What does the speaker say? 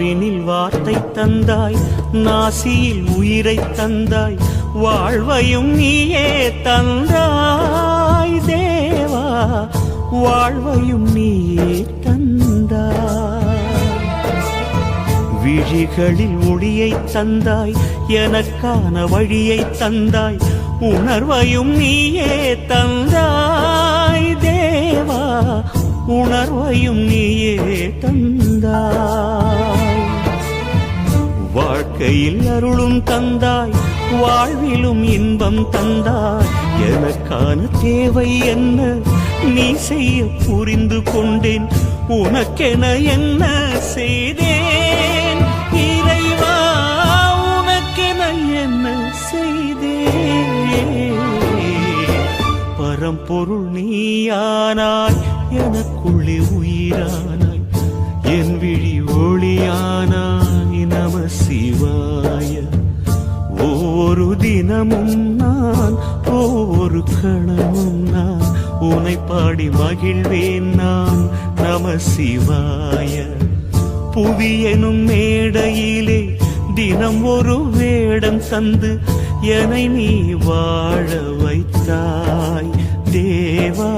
நாவினில் வார்த்தை தந்தாய், நாசியில் உயிரை தந்தாய், வாழ்வையும் நீயே தந்தாய் தேவா, வாழ்வையும் நீயே தந்தாய். விழிகளில் ஒளியை தந்தாய், எனக்கான வழியை தந்தாய், உணர்வையும் நீயே தந்தாய் தேவா, உணர்வையும் நீயே தந்தாய். வாழ்க்கையில் அருளும் தந்தாய், வாழ்விலும் இன்பம் தந்தாய். எனக்கான தேவை என்ன நீ செய்ய புரிந்து கொண்டேன், உனக்கென என்ன செய்தேன் இறைவா, உனக்கென என்ன செய்தேன். பரம்பொருள் நீயானாய், எனக்குள்ளே உயிரானாய், என் விழி ஒளியானாய். நம சிவாய. ஒவ்வொரு தினமும் நான், ஒவ்வொரு கணமும் நான் உனை பாடி மகிழ்வேன் நான். நம சிவாய. புவி எனும் மேடையிலே தினம் ஒரு வேடம் தந்து என்னை நீ வாழ வைத்தாய் தேவா.